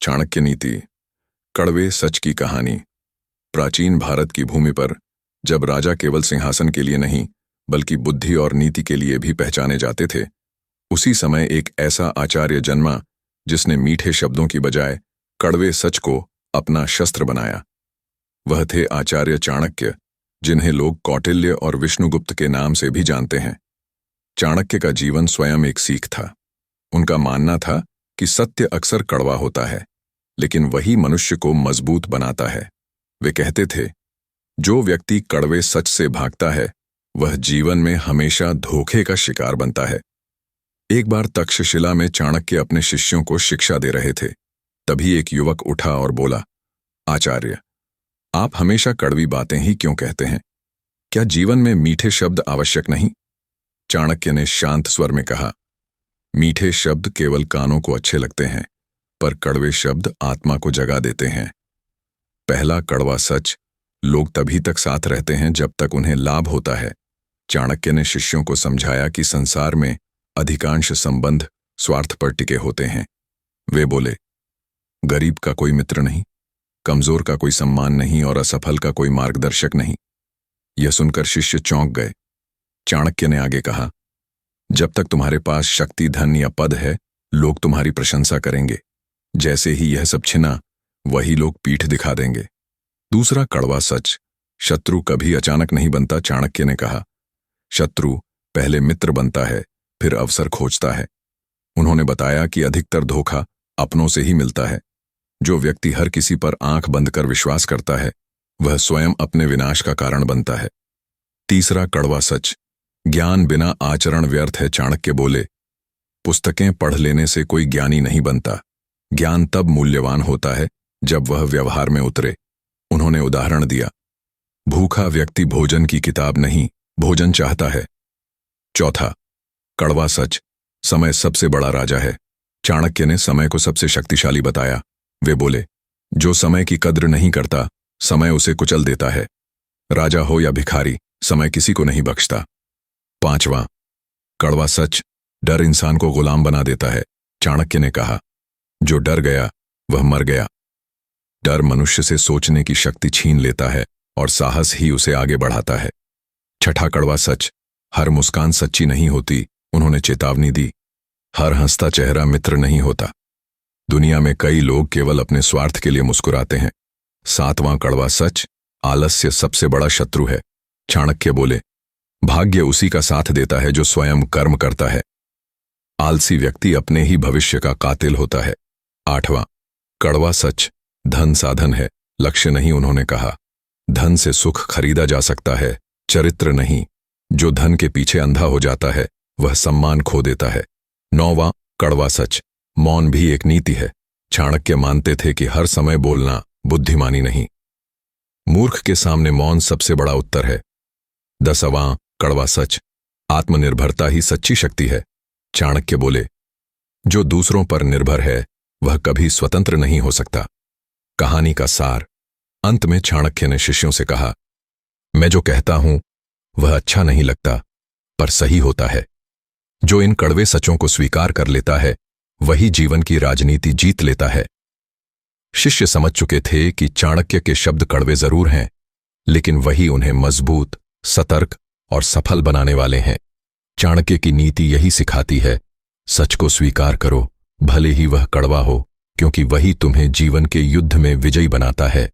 चाणक्य नीति, कड़वे सच की कहानी। प्राचीन भारत की भूमि पर जब राजा केवल सिंहासन के लिए नहीं बल्कि बुद्धि और नीति के लिए भी पहचाने जाते थे, उसी समय एक ऐसा आचार्य जन्मा जिसने मीठे शब्दों की बजाय कड़वे सच को अपना शस्त्र बनाया। वह थे आचार्य चाणक्य, जिन्हें लोग कौटिल्य और विष्णुगुप्त के नाम से भी जानते हैं। चाणक्य का जीवन स्वयं एक सीख था। उनका मानना था कि सत्य अक्सर कड़वा होता है, लेकिन वही मनुष्य को मजबूत बनाता है। वे कहते थे, जो व्यक्ति कड़वे सच से भागता है वह जीवन में हमेशा धोखे का शिकार बनता है। एक बार तक्षशिला में चाणक्य अपने शिष्यों को शिक्षा दे रहे थे। तभी एक युवक उठा और बोला, आचार्य, आप हमेशा कड़वी बातें ही क्यों कहते हैं? क्या जीवन में मीठे शब्द आवश्यक नहीं? चाणक्य ने शांत स्वर में कहा, मीठे शब्द केवल कानों को अच्छे लगते हैं, पर कड़वे शब्द आत्मा को जगा देते हैं। पहला कड़वा सच, लोग तभी तक साथ रहते हैं जब तक उन्हें लाभ होता है। चाणक्य ने शिष्यों को समझाया कि संसार में अधिकांश संबंध स्वार्थ पर टिके होते हैं। वे बोले, गरीब का कोई मित्र नहीं, कमजोर का कोई सम्मान नहीं और असफल का कोई मार्गदर्शक नहीं। यह सुनकर शिष्य चौंक गए। चाणक्य ने आगे कहा, जब तक तुम्हारे पास शक्ति, धन या पद है, लोग तुम्हारी प्रशंसा करेंगे। जैसे ही यह सब छिना, वही लोग पीठ दिखा देंगे। दूसरा कड़वा सच, शत्रु कभी अचानक नहीं बनता। चाणक्य ने कहा, शत्रु पहले मित्र बनता है, फिर अवसर खोजता है। उन्होंने बताया कि अधिकतर धोखा अपनों से ही मिलता है। जो व्यक्ति हर किसी पर आंख बंद कर विश्वास करता है, वह स्वयं अपने विनाश का कारण बनता है। तीसरा कड़वा सच, ज्ञान बिना आचरण व्यर्थ है। चाणक्य बोले, पुस्तकें पढ़ लेने से कोई ज्ञानी नहीं बनता। ज्ञान तब मूल्यवान होता है जब वह व्यवहार में उतरे। उन्होंने उदाहरण दिया, भूखा व्यक्ति भोजन की किताब नहीं, भोजन चाहता है। चौथा कड़वा सच, समय सबसे बड़ा राजा है। चाणक्य ने समय को सबसे शक्तिशाली बताया। वे बोले, जो समय की कद्र नहीं करता, समय उसे कुचल देता है। राजा हो या भिखारी, समय किसी को नहीं बख्शता। पांचवा कड़वा सच, डर इंसान को गुलाम बना देता है। चाणक्य ने कहा, जो डर गया वह मर गया। डर मनुष्य से सोचने की शक्ति छीन लेता है और साहस ही उसे आगे बढ़ाता है। छठा कड़वा सच, हर मुस्कान सच्ची नहीं होती। उन्होंने चेतावनी दी, हर हंसता चेहरा मित्र नहीं होता। दुनिया में कई लोग केवल अपने स्वार्थ के लिए मुस्कुराते हैं। सातवां कड़वा सच, आलस्य सबसे बड़ा शत्रु है। चाणक्य बोले, भाग्य उसी का साथ देता है जो स्वयं कर्म करता है। आलसी व्यक्ति अपने ही भविष्य का कातिल होता है। आठवां कड़वा सच, धन साधन है, लक्ष्य नहीं। उन्होंने कहा, धन से सुख खरीदा जा सकता है, चरित्र नहीं। जो धन के पीछे अंधा हो जाता है वह सम्मान खो देता है। नौवां कड़वा सच, मौन भी एक नीति है। चाणक्य मानते थे कि हर समय बोलना बुद्धिमानी नहीं, मूर्ख के सामने मौन सबसे बड़ा उत्तर है। 10वां कड़वा सच, आत्मनिर्भरता ही सच्ची शक्ति है। चाणक्य बोले, जो दूसरों पर निर्भर है वह कभी स्वतंत्र नहीं हो सकता। कहानी का सार, अंत में चाणक्य ने शिष्यों से कहा, मैं जो कहता हूं वह अच्छा नहीं लगता, पर सही होता है। जो इन कड़वे सचों को स्वीकार कर लेता है वही जीवन की राजनीति जीत लेता है। शिष्य समझ चुके थे कि चाणक्य के शब्द कड़वे जरूर हैं, लेकिन वही उन्हें मजबूत, सतर्क और सफल बनाने वाले हैं। चाणक्य की नीति यही सिखाती है, सच को स्वीकार करो, भले ही वह कड़वा हो, क्योंकि वही तुम्हें जीवन के युद्ध में विजयी बनाता है।